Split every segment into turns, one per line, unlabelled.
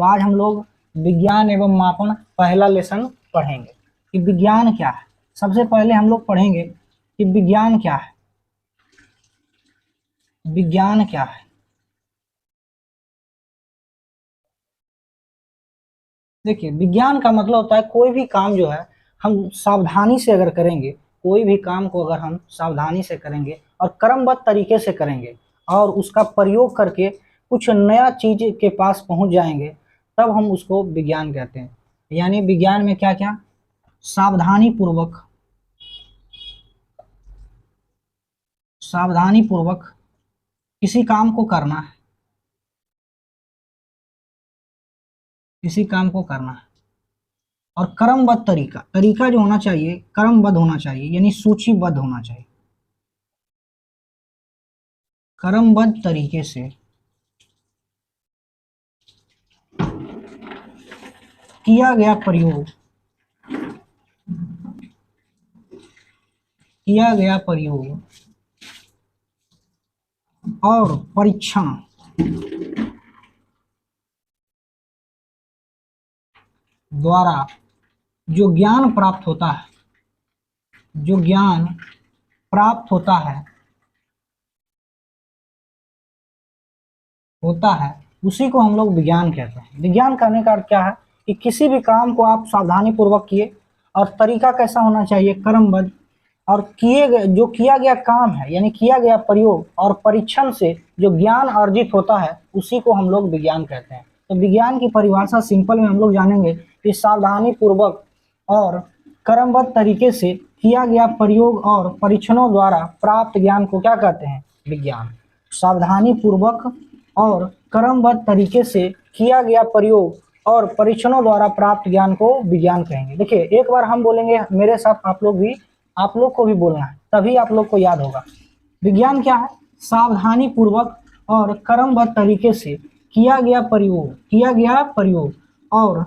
तो आज हम लोग विज्ञान एवं मापन पहला लेसन पढ़ेंगे कि विज्ञान क्या है। सबसे पहले हम लोग पढ़ेंगे कि विज्ञान क्या है। विज्ञान क्या है? देखिए, विज्ञान का मतलब होता है कोई भी काम जो है हम सावधानी से अगर करेंगे, कोई भी काम को अगर हम सावधानी से करेंगे और क्रमबद्ध तरीके से करेंगे और उसका प्रयोग करके कुछ नया चीज के पास पहुंच जाएंगे, तब हम उसको विज्ञान कहते हैं। यानी विज्ञान में क्या क्या? सावधानी पूर्वक किसी काम को करना है, किसी काम को करना है और क्रमबद्ध तरीका जो होना चाहिए क्रमबद्ध होना चाहिए, यानी सूचीबद्ध होना चाहिए। क्रमबद्ध तरीके से किया गया प्रयोग, और परीक्षण द्वारा जो ज्ञान प्राप्त होता है, जो ज्ञान प्राप्त होता है उसी को हम लोग विज्ञान कहते हैं। विज्ञान करने का अर्थ क्या है कि किसी भी काम को आप सावधानी पूर्वक किए और तरीका कैसा होना चाहिए? क्रमबद्ध, और जो किया गया काम है यानी किया गया प्रयोग और परीक्षण से जो ज्ञान अर्जित होता है उसी को हम लोग विज्ञान कहते हैं। तो विज्ञान की परिभाषा सिंपल में हम लोग जानेंगे कि सावधानी पूर्वक और क्रमबद्ध तरीके से किया गया प्रयोग और परीक्षणों द्वारा प्राप्त ज्ञान को क्या कहते हैं? विज्ञान। सावधानी पूर्वक और क्रमबद्ध तरीके से किया गया प्रयोग और परीक्षणों द्वारा प्राप्त ज्ञान को विज्ञान कहेंगे। देखिए, एक बार हम बोलेंगे मेरे साथ, आप लोग को भी बोलना है, तभी आप लोग को याद होगा। विज्ञान क्या है? सावधानी पूर्वक और क्रमबद्ध तरीके से किया गया प्रयोग और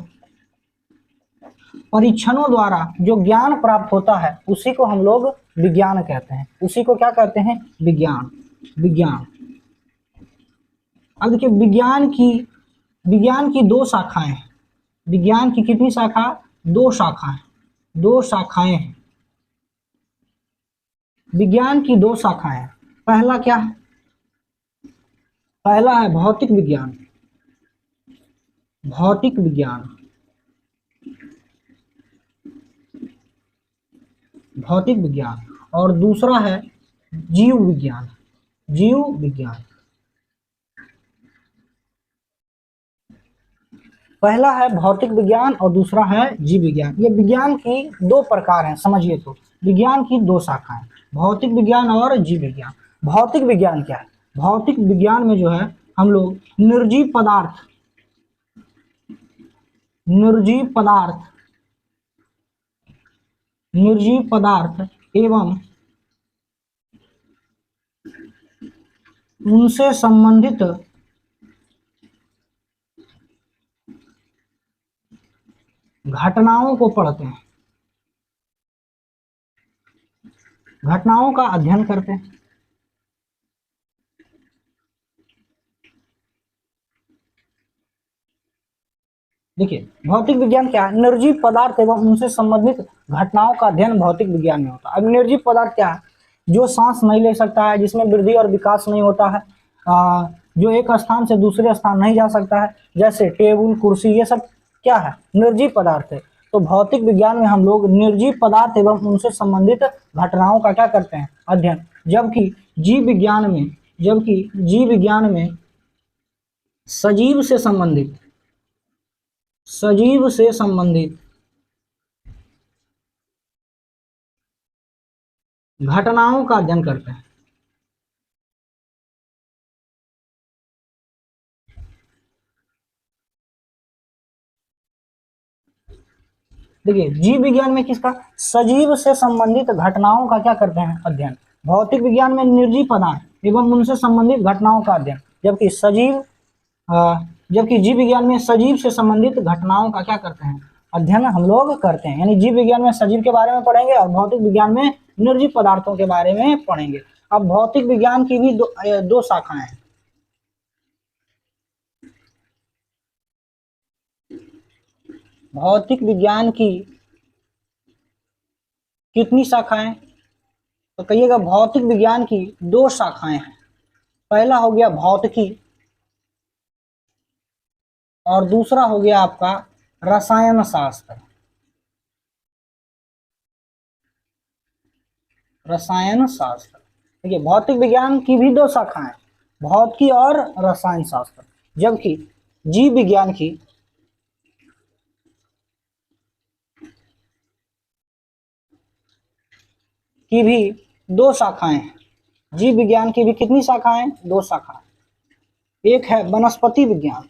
परीक्षणों द्वारा जो ज्ञान प्राप्त होता है उसी को हम लोग विज्ञान कहते हैं। उसी को क्या कहते हैं? विज्ञान। अब देखिए, विज्ञान की दो शाखाएं हैं। विज्ञान की कितनी शाखा? दो शाखाएं हैं। विज्ञान की दो शाखाएं हैं। पहला क्या है? पहला है भौतिक विज्ञान और दूसरा है जीव विज्ञान। पहला है भौतिक विज्ञान और दूसरा है जीव विज्ञान। ये विज्ञान की दो प्रकार हैं, समझिए। तो विज्ञान की दो शाखाएं, भौतिक विज्ञान और जीव विज्ञान। भौतिक विज्ञान क्या है? भौतिक विज्ञान में जो है हम लोग निर्जीव पदार्थ एवं उनसे संबंधित घटनाओं को पढ़ते हैं, घटनाओं का अध्ययन करते हैं। देखिए, भौतिक विज्ञान क्या है? निर्जीव पदार्थ एवं उनसे संबंधित घटनाओं का अध्ययन भौतिक विज्ञान में होता है। अब निर्जीव पदार्थ क्या है? जो सांस नहीं ले सकता है, जिसमें वृद्धि और विकास नहीं होता है, जो एक स्थान से दूसरे स्थान नहीं जा सकता है, जैसे टेबल, कुर्सी, ये सब क्या है? निर्जीव पदार्थ है। तो भौतिक विज्ञान में हम लोग निर्जीव पदार्थ एवं उनसे संबंधित घटनाओं का क्या करते हैं? अध्ययन। जबकि जीव विज्ञान में सजीव से संबंधित घटनाओं का अध्ययन करते हैं। देखिए, जीव विज्ञान में किसका? सजीव से संबंधित घटनाओं का क्या करते हैं? अध्ययन। भौतिक विज्ञान में निर्जीव पदार्थ एवं उनसे संबंधित घटनाओं का अध्ययन, जबकि जीव विज्ञान में सजीव से संबंधित घटनाओं का क्या करते हैं? अध्ययन हम लोग करते हैं। यानी जीव विज्ञान में सजीव के बारे में पढ़ेंगे और भौतिक विज्ञान में निर्जीव पदार्थों के बारे में पढ़ेंगे। अब भौतिक विज्ञान की भी दो शाखाएं हैं। भौतिक विज्ञान की कितनी शाखाएं? तो कहिएगा भौतिक विज्ञान की दो शाखाएं हैं। पहला हो गया भौतिकी और दूसरा हो गया आपका रसायन शास्त्र। रसायन शास्त्र, देखिए भौतिक विज्ञान की भी दो शाखाएं, भौतिकी और रसायन शास्त्र, जबकि जीव विज्ञान की भी दो शाखाएं हैं। जीव विज्ञान की भी कितनी शाखाएं? दो शाखाएं। एक है वनस्पति विज्ञान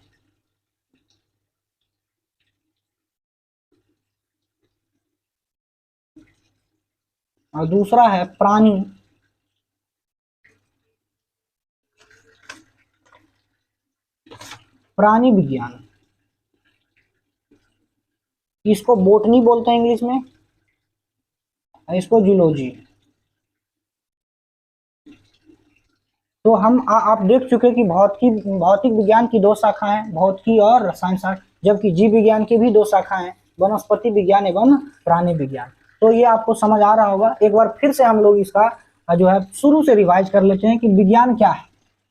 और दूसरा है प्राणी विज्ञान। इसको बोटनी बोलते हैं इंग्लिश में, इसको जूलॉजी। तो हम आप देख चुके कि भौतिक विज्ञान की दो शाखाएं, भौतिकी और रसायन शास्त्र, जबकि जीव विज्ञान की भी दो शाखाएं, वनस्पति विज्ञान एवं प्राणी विज्ञान। तो ये आपको समझ आ रहा होगा। एक बार फिर से हम लोग इसका जो है शुरू से रिवाइज कर लेते हैं कि विज्ञान क्या है।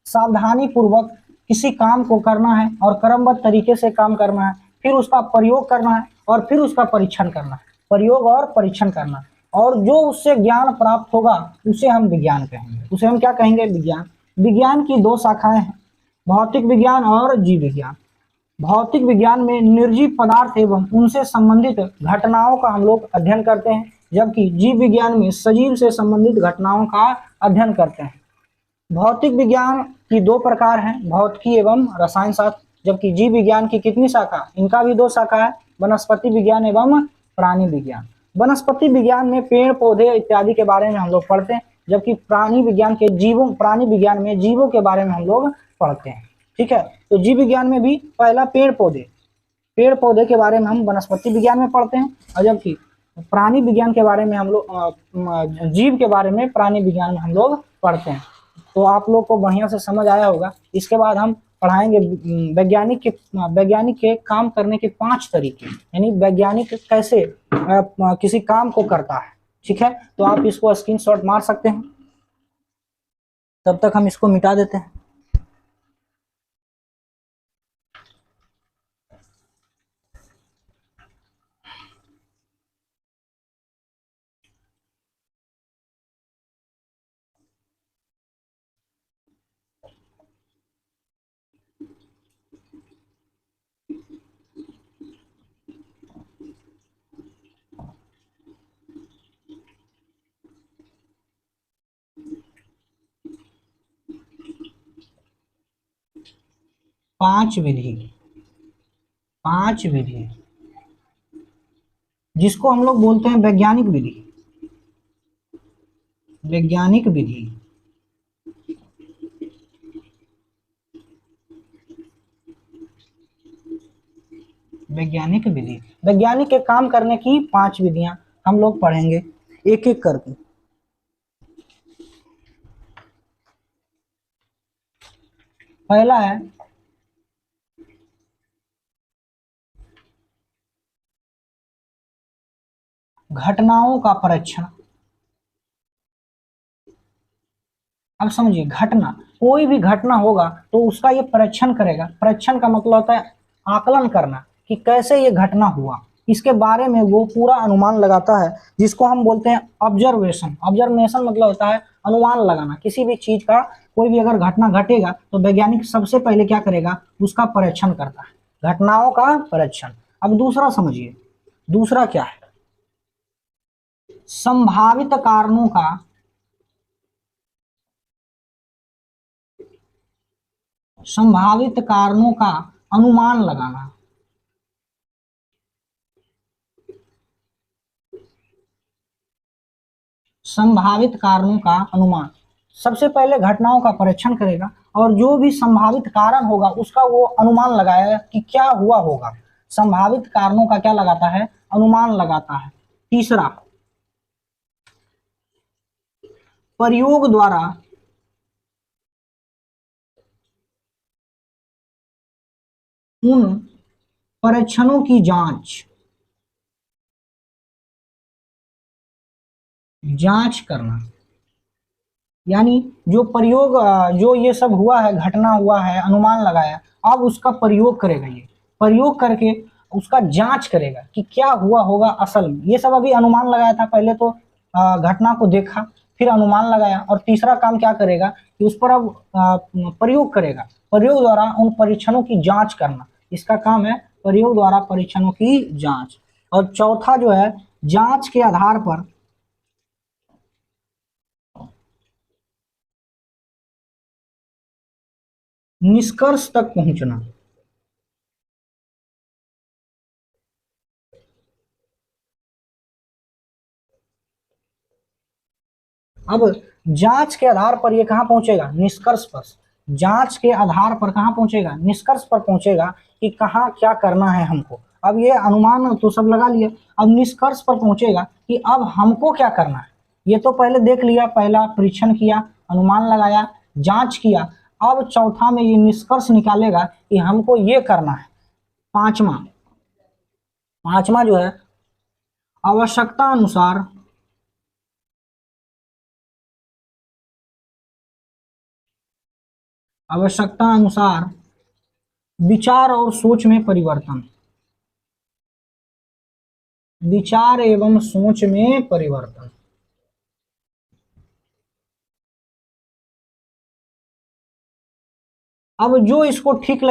सावधानी पूर्वक किसी काम को करना है और क्रमबद्ध तरीके से काम करना है, फिर उसका प्रयोग करना है और फिर उसका परीक्षण करना है, प्रयोग और परीक्षण करना है, और जो उससे ज्ञान प्राप्त होगा उसे हम विज्ञान कहेंगे। उसे हम क्या कहेंगे? विज्ञान। विज्ञान की दो शाखाएं हैं, भौतिक विज्ञान और जीव विज्ञान। भौतिक विज्ञान में निर्जीव पदार्थ एवं उनसे संबंधित घटनाओं का हम लोग अध्ययन करते हैं, जबकि जीव विज्ञान में सजीव से संबंधित घटनाओं का अध्ययन करते हैं। भौतिक विज्ञान की दो प्रकार हैं, भौतिकी एवं रसायन शास्त्र, जबकि जीव विज्ञान की कितनी शाखा? इनका भी दो शाखा है, वनस्पति विज्ञान एवं प्राणी विज्ञान। वनस्पति विज्ञान में पेड़ पौधे इत्यादि के बारे में हम लोग पढ़ते हैं, जबकि प्राणी विज्ञान में जीवों के बारे में हम लोग पढ़ते हैं। ठीक है, तो जीव विज्ञान में भी पहला पेड़ पौधे के बारे में हम वनस्पति विज्ञान में पढ़ते हैं, और जबकि प्राणी विज्ञान के बारे में हम लोग जीव के बारे में प्राणी विज्ञान में हम लोग पढ़ते हैं। तो आप लोग को बढ़िया से समझ आया होगा। इसके बाद हम पढ़ाएंगे वैज्ञानिक के काम करने के 5 तरीके, यानी वैज्ञानिक कैसे किसी काम को करता है। ठीक है, तो आप इसको स्क्रीनशॉट मार सकते हैं। तब तक हम इसको मिटा देते हैं। पांच विधि जिसको हम लोग बोलते हैं वैज्ञानिक विधि। वैज्ञानिक विधि वैज्ञानिक के काम करने की 5 विधियां हम लोग पढ़ेंगे एक एक करके। पहला है घटनाओं का परीक्षण। अब समझिए, घटना, कोई भी घटना होगा तो उसका ये परीक्षण करेगा। परीक्षण का मतलब होता है आकलन करना कि कैसे ये घटना हुआ, इसके बारे में वो पूरा अनुमान लगाता है, जिसको हम बोलते हैं ऑब्जर्वेशन। ऑब्जर्वेशन मतलब होता है अनुमान लगाना किसी भी चीज का। कोई भी अगर घटना घटेगा तो वैज्ञानिक सबसे पहले क्या करेगा? उसका परीक्षण करता है, घटनाओं का परीक्षण। अब दूसरा समझिए, दूसरा क्या है? संभावित कारणों का अनुमान लगाना। संभावित कारणों का अनुमान, सबसे पहले घटनाओं का परीक्षण करेगा और जो भी संभावित कारण होगा उसका वो अनुमान लगाएगा कि क्या हुआ होगा। संभावित कारणों का क्या लगाता है? अनुमान लगाता है। तीसरा, प्रयोग द्वारा उन परीक्षणों की जांच। जांच करना, यानी जो प्रयोग जो ये सब हुआ है, घटना हुआ है, अनुमान लगाया, अब उसका प्रयोग करेगा। ये प्रयोग करके उसका जांच करेगा कि क्या हुआ होगा असल में। ये सब अभी अनुमान लगाया था, पहले तो घटना को देखा, फिर अनुमान लगाया, और तीसरा काम क्या करेगा कि उस पर अब प्रयोग करेगा। प्रयोग द्वारा उन परीक्षणों की जांच करना, इसका काम है प्रयोग द्वारा परीक्षणों की जांच। और चौथा जो है, जांच के आधार पर निष्कर्ष तक पहुंचना। अब जांच के आधार पर ये कहां पहुंचेगा, निष्कर्ष पर। जांच के आधार पर कहां पहुंचेगा, निष्कर्ष पर पहुंचेगा कि कहां क्या करना है हमको। अब ये अनुमान तो सब लगा लिया, अब निष्कर्ष पर पहुंचेगा कि अब हमको क्या करना है। ये तो पहले देख लिया, पहला परीक्षण किया, अनुमान लगाया, जांच किया। अब चौथा में ये निष्कर्ष निकालेगा कि हमको ये करना है। पांचवा पांचवा जो है, आवश्यकता अनुसार आवश्यकता अनुसार विचार और सोच में परिवर्तन। विचार एवं सोच में परिवर्तन। अब जो इसको ठीक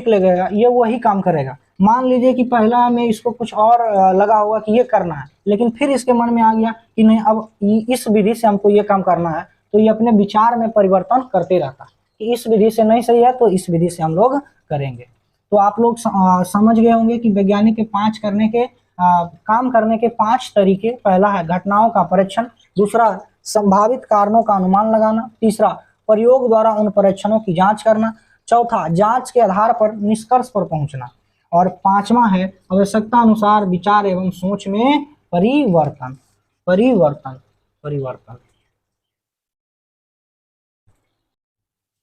लगेगा ये वही काम करेगा। मान लीजिए कि पहला में इसको कुछ और लगा होगा कि ये करना है, लेकिन फिर इसके मन में आ गया कि नहीं, अब इस विधि से हमको ये काम करना है, तो ये अपने विचार में परिवर्तन करते रहता है कि इस विधि से नहीं सही है तो इस विधि से हम लोग करेंगे। तो आप लोग समझ गए होंगे कि वैज्ञानिक के काम करने के 5 तरीके। पहला है घटनाओं का परीक्षण, दूसरा संभावित कारणों का अनुमान लगाना, तीसरा प्रयोग द्वारा उन परीक्षणों की जांच करना, चौथा जांच के आधार पर निष्कर्ष पर पहुंचना, और पांचवा है आवश्यकता अनुसार विचार एवं सोच में परिवर्तन। परिवर्तन परिवर्तन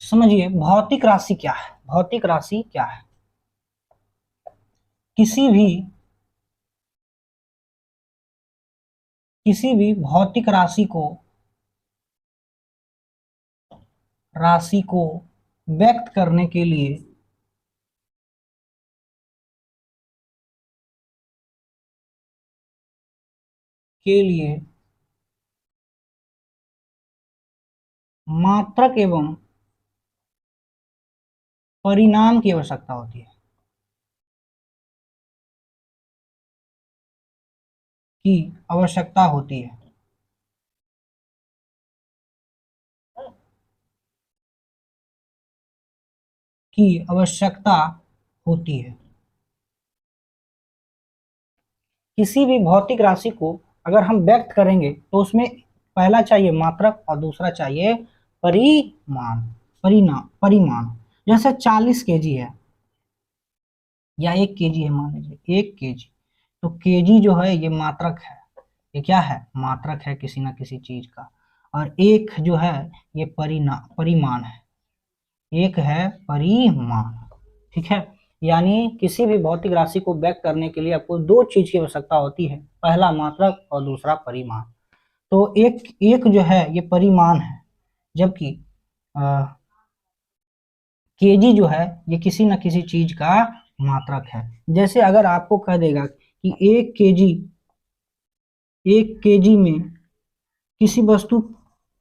समझिए, भौतिक राशि क्या है। भौतिक राशि क्या है? किसी भी भौतिक राशि को व्यक्त करने के लिए मात्रक एवं परिणाम की आवश्यकता होती है। की आवश्यकता होती है। की आवश्यकता होती है। किसी भी भौतिक राशि को अगर हम व्यक्त करेंगे तो उसमें पहला चाहिए मात्रक और दूसरा चाहिए परिमाण। परिमाण जैसे 40 kg है या 1 kg है, मान लीजिए 1 kg, तो kg जो है ये मात्रक है। ये क्या है, मात्रक है किसी ना किसी चीज का। और एक जो है ये परिमाण है। एक है परिमाण, ठीक है। यानी किसी भी भौतिक राशि को व्यक्त करने के लिए आपको 2 चीज की आवश्यकता होती है, पहला मात्रक और दूसरा परिमाण। तो एक एक जो है ये परिमाण है, जबकि केजी जो है ये किसी न किसी चीज का मात्रक है। जैसे अगर आपको कह देगा कि 1 kg में किसी वस्तु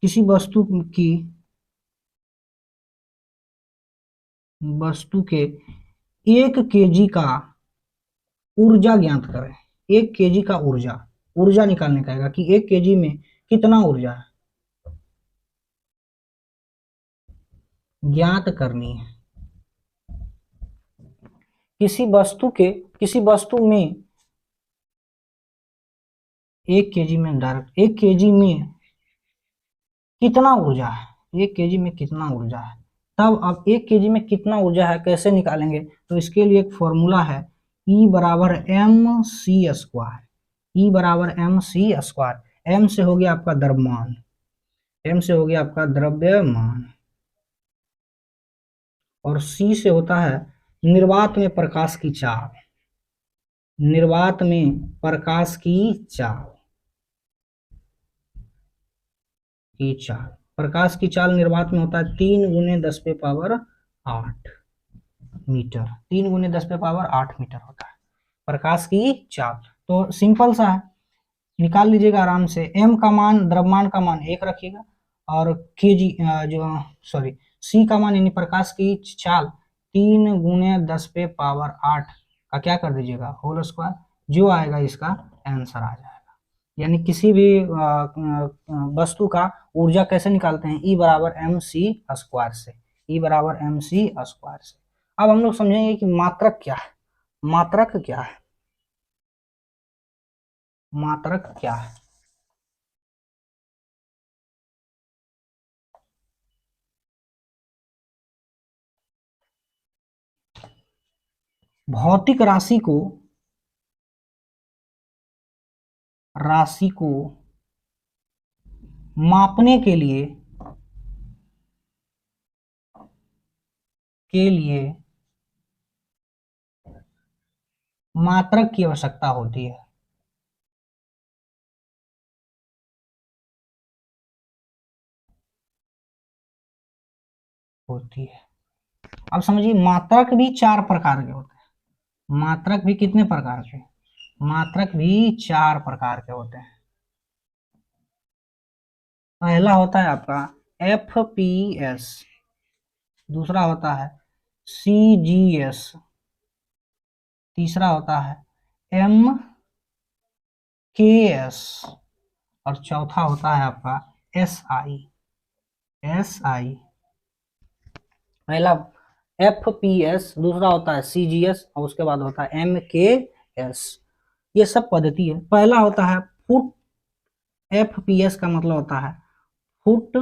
की वस्तु के 1 kg का ऊर्जा ज्ञात करें। 1 kg का ऊर्जा निकालने का है कि 1 kg में कितना ऊर्जा है, ज्ञात करनी है। किसी वस्तु में 1 kg में डायरेक्ट 1 kg में कितना ऊर्जा है, 1 kg में कितना ऊर्जा है। तब अब 1 kg में कितना ऊर्जा है कैसे निकालेंगे, तो इसके लिए एक फॉर्मूला है, E बराबर mc²। E बराबर mc²। m से हो गया आपका द्रव्यमान, और c से होता है निर्वात में प्रकाश की चाल। की चाल। प्रकाश की चाल निर्वात में होता है 3 × 10⁸ मीटर। 3 × 10⁸ होता है प्रकाश की चाल। तो सिंपल सा है, निकाल लीजिएगा आराम से। एम का मान, द्रव्यमान का मान 1 रखिएगा, और केजी जो सॉरी सी का मान यानी प्रकाश की चाल 3 × 10⁸ का क्या कर दीजिएगा, होल स्क्वायर। जो आएगा इसका आंसर आ जाएगा। यानी किसी भी वस्तु का ऊर्जा कैसे निकालते हैं, E = mc² से। E = mc² से। अब हम लोग समझेंगे कि मात्रक क्या है। मात्रक क्या है? मात्रक क्या है? भौतिक राशि को मापने के लिए मात्रक की आवश्यकता होती है। अब समझिए, मात्रक भी 4 प्रकार के होते हैं। मात्रक भी कितने प्रकार के? मात्रक भी 4 प्रकार के होते हैं। पहला होता है आपका FPS, दूसरा होता है CGS, तीसरा होता है MKS, और चौथा होता है आपका SI। पहला FPS, दूसरा होता है CGS, और उसके बाद होता है MKS। ये सब पद्धति है। पहला होता है फुट। FPS का मतलब होता है फुट,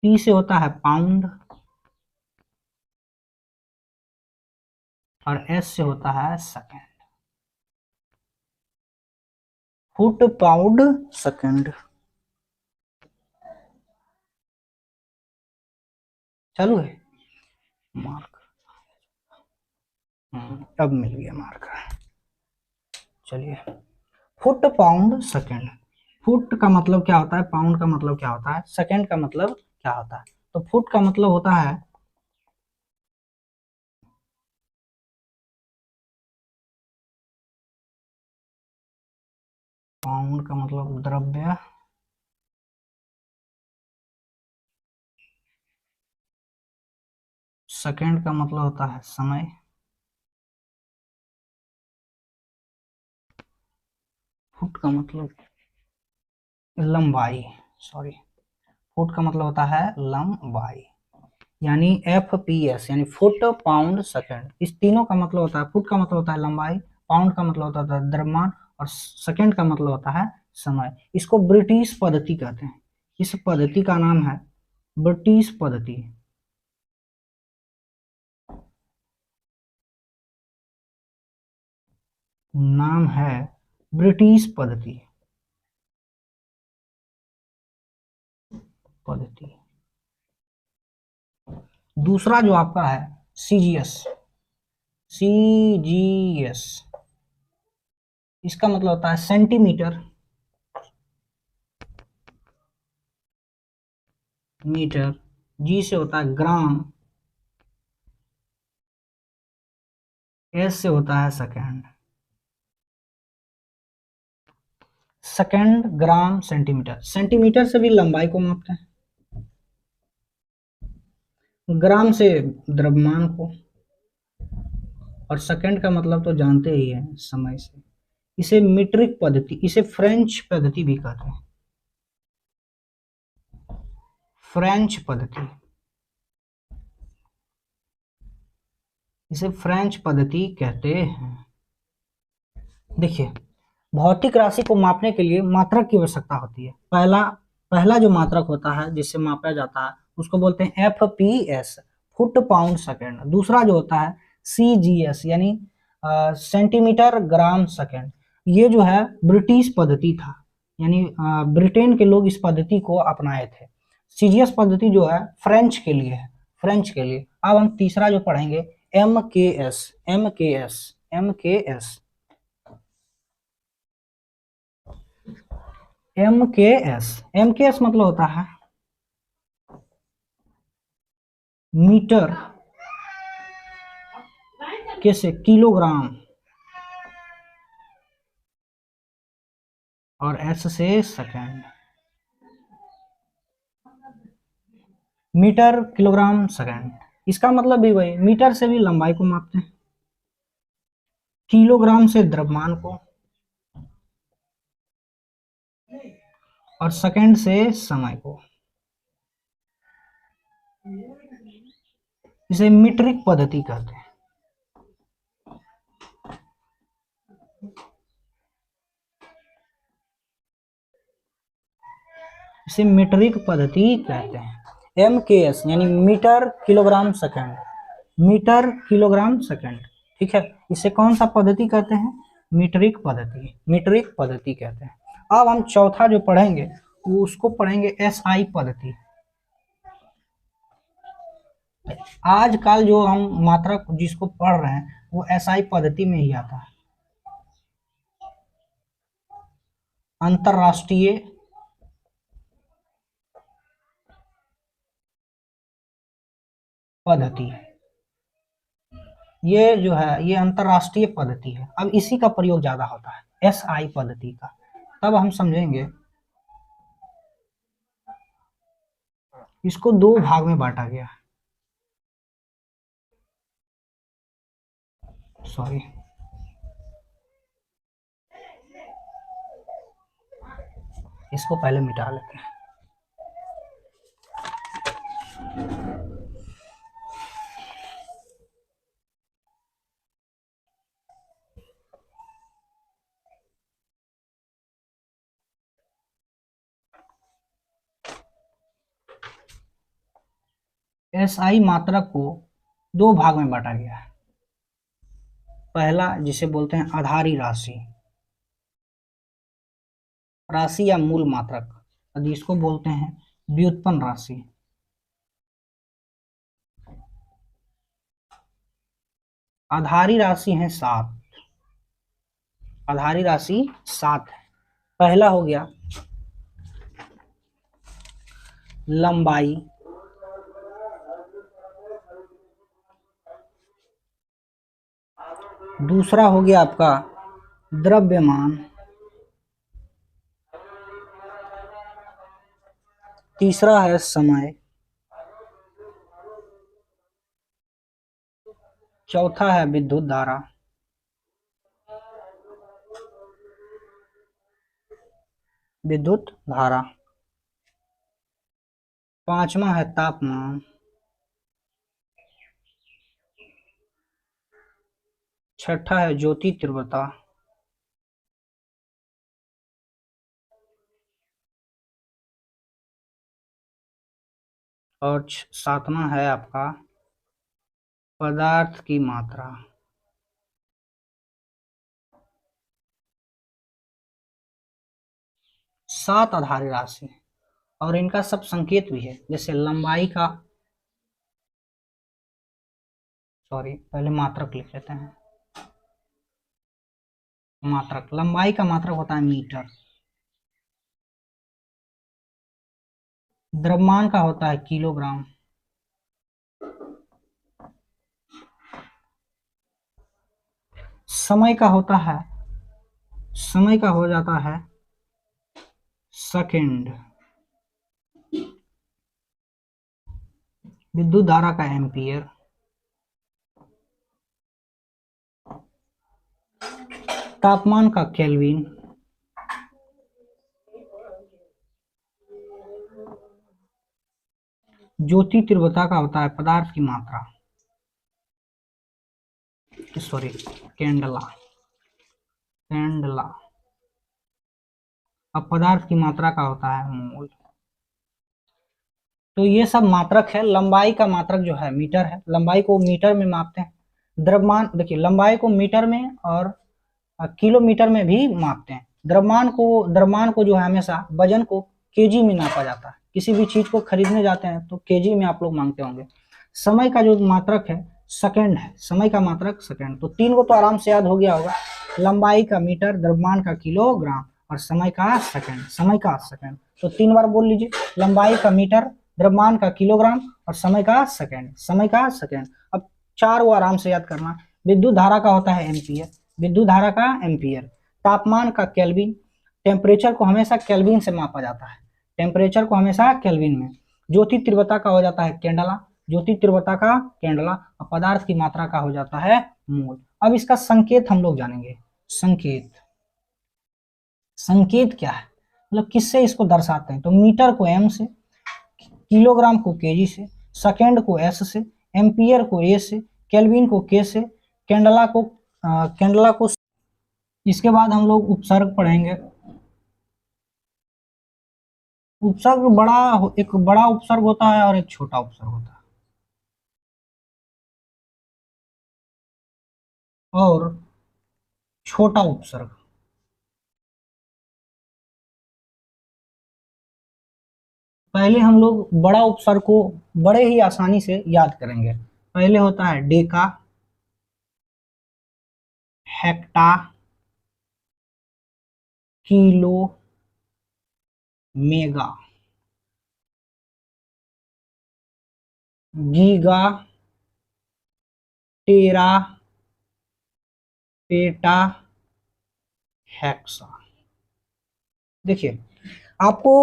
P से होता है पाउंड, और S से होता है सेकंड। Foot, pound, second. चालू है मार्क। अब मिल गया मार्क। चलिए, फुट, पाउंड, सेकंड। फुट का मतलब क्या होता है, पाउंड का मतलब क्या होता है, सेकंड का मतलब क्या होता है? तो फुट का मतलब होता है पाउंड का मतलब द्रव्य, सेकंड का मतलब होता है समय, फुट का मतलब लंबाई, सॉरी, फुट का मतलब होता है लंबाई। यानी FPS यानी फुट, पाउंड, सेकंड, इस तीनों का मतलब होता है। फुट का मतलब होता है लंबाई, पाउंड का मतलब होता है द्रव्यमान, और सेकंड का मतलब होता है समय। इसको ब्रिटिश पद्धति कहते हैं। इस पद्धति का नाम है ब्रिटिश पद्धति। नाम है ब्रिटिश पद्धति। दूसरा जो आपका है CGS। इसका मतलब होता है सेंटीमीटर, मीटर, G से होता है ग्राम, S से होता है सेकंड। सेकंड, ग्राम, सेंटीमीटर। सेंटीमीटर से भी लंबाई को मापते हैं, ग्राम से द्रव्यमान को, और सेकंड का मतलब तो जानते ही हैं समय से। इसे मीट्रिक पद्धति, इसे फ्रेंच पद्धति भी कहते हैं। फ्रेंच पद्धति, इसे फ्रेंच पद्धति कहते हैं। देखिए, भौतिक राशि को मापने के लिए मात्रक की आवश्यकता होती है। पहला जो मात्रक होता है जिससे मापा जाता है उसको बोलते हैं FPS, फुट, पाउंड, सेकंड। दूसरा जो होता है CGS यानी सेंटीमीटर, ग्राम, सेकंड। ये जो है ब्रिटिश पद्धति था, यानी ब्रिटेन के लोग इस पद्धति को अपनाए थे। CGS पद्धति जो है फ्रेंच के लिए है, फ्रेंच के लिए। अब हम तीसरा जो पढ़ेंगे MKS। एम के एस मतलब होता है मीटर कैसे किलोग्राम, और एस से सेकंड, मीटर किलोग्राम सेकंड। इसका मतलब भी वही, मीटर से भी लंबाई को मापते हैं, किलोग्राम से द्रव्यमान को, और सेकंड से समय को। इसे मीट्रिक पद्धति कहते हैं। इसे मीट्रिक पद्धति कहते हैं। एमकेएस यानी metre kilogram second, metre kilogram second, ठीक है। इसे कौन सा पद्धति कहते हैं? मीट्रिक पद्धति, मीट्रिक पद्धति कहते हैं। अब हम चौथा जो पढ़ेंगे वो उसको पढ़ेंगे एसआई पद्धति। आजकल जो हम मात्रक जिसको पढ़ रहे हैं वो एसआई पद्धति में ही आता है। अंतरराष्ट्रीय पद्धति, ये जो है ये अंतरराष्ट्रीय पद्धति है। अब इसी का प्रयोग ज्यादा होता है एसआई पद्धति का, तब हम समझेंगे। इसको दो भाग में बांटा गया है, सॉरी, इसको पहले मिटा लेते हैं। एसआई मात्रक को दो भाग में बांटा गया है। पहला जिसे बोलते हैं आधारी राशि, राशि या मूल मात्रक, जिसको बोलते हैं व्युत्पन्न राशि। आधारी राशि है 7, आधारी राशि 7 है। पहला हो गया लंबाई, दूसरा हो गया आपका द्रव्यमान, तीसरा है समय, चौथा है विद्युत धारा, विद्युत धारा, पांचवा है तापमान, छठा है ज्योति तीव्रता, और सातवां है आपका पदार्थ की मात्रा। सात आधारी राशि और इनका सब संकेत भी है। जैसे लंबाई का, सॉरी पहले मात्रक लिख लेते हैं। मात्रक, लंबाई का मात्रक होता है मीटर, द्रव्यमान का होता है किलोग्राम, समय का होता है, समय का हो जाता है सेकंड, विद्युत धारा का एम्पियर, तापमान का केल्विन, ज्योति तीव्रता का होता है पदार्थ की मात्रा, सॉरी कैंडला, कैंडला। अब पदार्थ की मात्रा का होता है मोल। तो ये सब मात्रक है। लंबाई का मात्रक जो है मीटर है, लंबाई को मीटर में मापते हैं। द्रव्यमान, देखिए लंबाई को मीटर में और किलोमीटर में भी मापते हैं। द्रव्यमान को जो है हमेशा वजन को केजी में नापा जाता है। किसी भी चीज को खरीदने जाते हैं तो केजी में आप लोग मांगते होंगे। समय का जो मात्रक है सेकंड है, समय का मात्रक सेकंड। तो तीन को तो आराम से याद हो गया होगा, लंबाई का मीटर, द्रव्यमान का किलोग्राम और समय का सेकंड, समय का सेकंड। तो 3 बार बोल लीजिए, लंबाई का मीटर, द्रव्यमान का किलोग्राम और समय का सेकंड, समय का सेकंड। अब 4 वो आराम से याद करना। विद्युत धारा का होता है एम्पियर, विद्युत धारा का एम्पियर। तापमान का केल्विन, टेम्परेचर को हमेशा केल्विन से मापा जाता है, टेम्परेचर को हमेशा केल्विन में। ज्योति तीव्रता का हो जाता है केंडला, ज्योति तीव्रता का केंडला। और पदार्थ की मात्रा का हो जाता है मोल। अब इसका संकेत हम लोग जानेंगे। संकेत, संकेत क्या है, मतलब किससे इसको दर्शाते हैं। तो मीटर को एम से, किलोग्राम को केजी से, सेकेंड को एस से, एम्पियर को ए से, केल्विन को के से, कैंडला को। इसके बाद हम लोग उपसर्ग पढ़ेंगे। उपसर्ग एक बड़ा उपसर्ग होता है और एक छोटा उपसर्ग होता है। और छोटा उपसर्ग, पहले हम लोग बड़ा उपसर्ग को बड़े ही आसानी से याद करेंगे। पहले होता है deca, hecto, kilo, mega, giga, tera, peta, hexa. देखिए आपको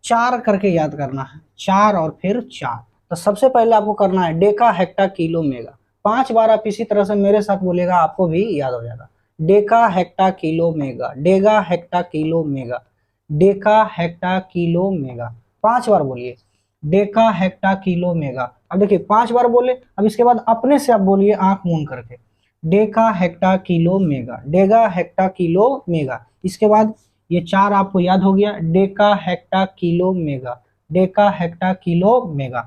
4 करके याद करना है, 4 और फिर 4। तो सबसे पहले आपको करना है डेका, हेक्टा, किलो, मेगा। 5 बार आप इसी तरह से मेरे साथ बोलेगा, आपको भी याद हो जाएगा। Deca, hecto, kilo, mega, deca, hecto, kilo, mega, deca, hecto, kilo, mega. 5 बार बोलिए, डेका, हेक्टा, किलो, मेगा। अब देखिए 5 बार बोले, अब इसके बाद अपने से आप बोलिए आंख मूंद करके, deca, hecto, kilo, mega, deca, hecto, kilo, mega. इसके बाद ये 4 आपको याद हो गया, deca, hecto, kilo, mega, deca, hecto, kilo, mega.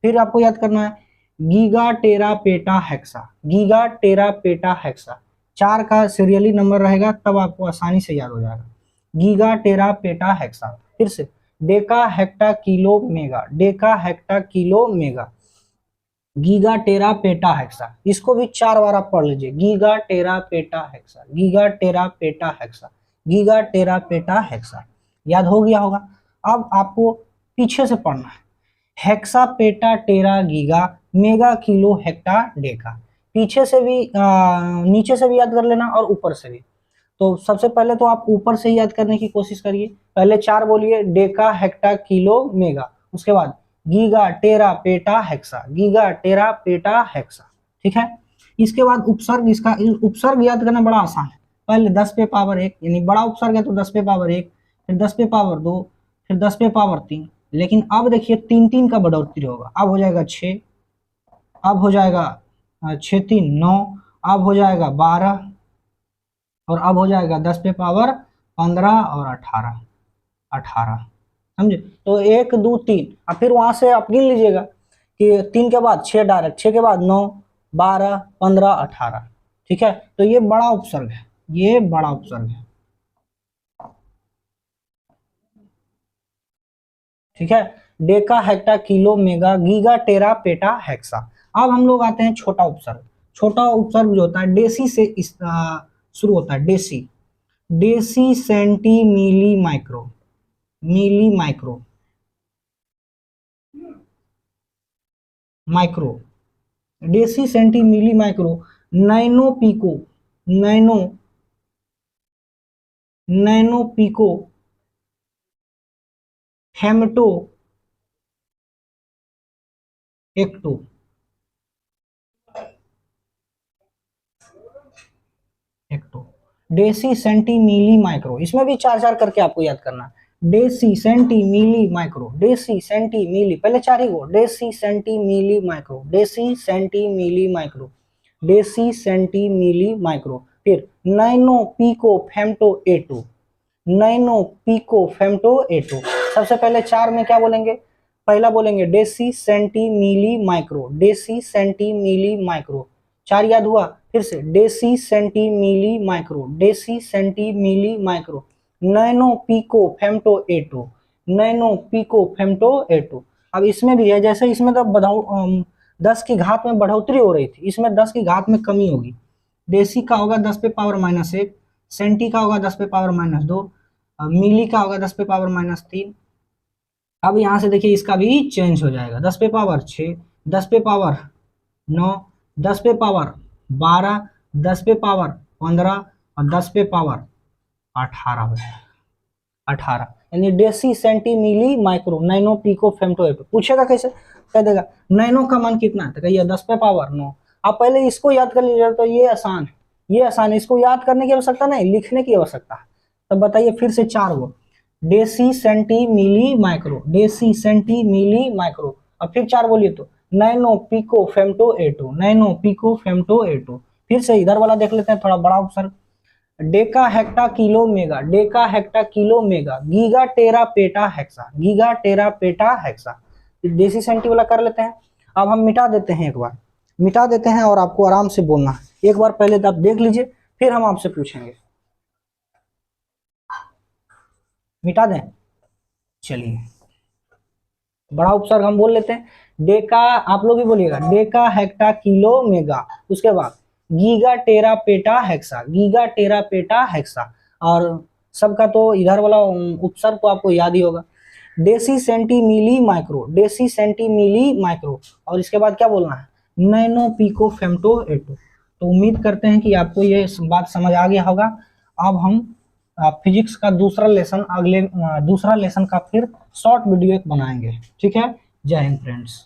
फिर आपको याद करना है giga, tera, peta, hexa, giga, tera, peta, hexa. 4 का सीरियली नंबर रहेगा, तब आपको आसानी से याद हो जाएगा। Giga, tera, peta, hexa. फिर से deca, hecto, kilo, mega, deca, hecto, kilo, mega, giga, tera, peta, hexa. इसको भी 4 बार आप पढ़ लीजिए, giga, tera, peta, hexa, giga, tera, peta, hexa, giga, tera, peta, hexa. याद हो गया होगा। अब आपको पीछे से पढ़ना है, hexa, peta, tera, giga, mega, kilo, hecto, deca. पीछे से भी नीचे से भी याद कर लेना और ऊपर से भी। तो सबसे पहले तो आप ऊपर से ही याद करने की कोशिश करिए। पहले 4 बोलिए, डेका, हेक्टा, किलो, मेगा। उसके बाद giga, tera, peta, hexa, giga, tera, peta, hexa. ठीक है। इसके बाद उपसर्ग, इसका उपसर्ग याद करना बड़ा आसान है। पहले 10 पे पावर 1, यानी बड़ा उपसर्ग है तो 10 पे पावर 1, फिर 10 पे पावर 2, फिर 10 पे पावर 3। लेकिन अब देखिए 3 का बढ़ोतरी होगा। अब हो जाएगा 6, अब हो जाएगा 6 3 9, अब हो जाएगा 12, और अब हो जाएगा 10 पे पावर 15 और 18, 18। समझे। तो 1 2 3, अब फिर वहां से आप गिन लीजिएगा कि 3 के बाद 6 डायरेक्ट, 6 के बाद 9, 12, 15, 18। ठीक है। तो ये बड़ा उपसर्ग है, ये बड़ा उपसर्ग है। ठीक है। Deca, hecto, kilo, mega, giga, tera, peta, hexa. अब हम लोग आते हैं छोटा उपसर्ग। छोटा उपसर्ग जो होता है डेसी से शुरू होता है। Deci, deci, centi, milli, micro, milli, micro, micro, deci, centi, milli, micro, nano, pico, nano, nano, pico, femto, hecto, hecto, deci, centi, milli, micro. इसमें भी 4 करके आपको याद करना है। Deci, centi, milli, micro, deci, centi, milli, पहले 4 ही को, deci, centi, milli, micro, deci, centi, milli, micro, deci, centi, milli, micro. फिर nano, pico, femto, atto, nano, pico, femto, atto. सबसे पहले 4 में क्या बोलेंगे, पहला बोलेंगे deci, centi, milli, micro, deci, centi, milli, micro. 4 याद हुआ। फिर से deci, centi, milli, micro, deci, centi, milli, micro, nano, pico, femto, atto, nano, pico, femto, एटो। अब इसमें भी है, जैसे इसमें तो 10 की घात में बढ़ोतरी हो रही थी, इसमें 10 की घात में कमी होगी। डेसी का होगा 10 पे पावर -1, सेंटी का होगा 10 पे पावर -2, मिली का होगा 10 पे पावर -3। अब यहाँ से देखिए इसका भी चेंज हो जाएगा, 10 पे पावर 6, 10 पे पावर 9, 10 पे पावर 12, 10 पे पावर 15 और 10 पे पावर 18 हो जाएगा। 18 यानी deci centi milli micro nano pico femto atto. पूछेगा कैसे, कह देगा नैनो का मान कितना है, तो कहिए 10 पे पावर 9। आप पहले इसको याद कर लीजिए, तो ये आसान है, ये आसान है, इसको याद करने की आवश्यकता नहीं, लिखने की आवश्यकता है। तो बताइए फिर से 4 go, deci centi milli micro, deci centi milli micro. अब फिर 4 बोलिए तो nano pico femto atto, nano pico femto atto. फिर से इधर वाला देख लेते हैं, थोड़ा बड़ा उपसर्ग, Deka hecto kilo mega, deca hecto kilo mega, giga tera peta hexa, giga tera peta hexa. देसी सेंटी वाला कर लेते हैं। अब हम मिटा देते हैं, एक बार मिटा देते हैं और आपको आराम से बोलना है। एक बार पहले तो आप देख लीजिए, फिर हम आपसे पूछेंगे। मिटा दें, चलिए बड़ा उपसर्ग हम बोल लेते हैं, डेका, आप लोग भी बोलिएगा, डेका हेक्टा किलो मेगा, उसके बाद giga tera peta hexa, giga tera peta hexa. और सबका तो इधर वाला उपसर्ग तो आपको याद ही होगा, deci centi milli micro, deci centi milli micro. और इसके बाद क्या बोलना है, नैनो पिको फेम्टो एटो। तो उम्मीद करते हैं कि आपको ये बात समझ आ गया होगा। अब हम फिजिक्स का दूसरा लेसन, दूसरा लेसन का फिर शॉर्ट वीडियो एक बनाएंगे। ठीक है, जय हिंद फ्रेंड्स।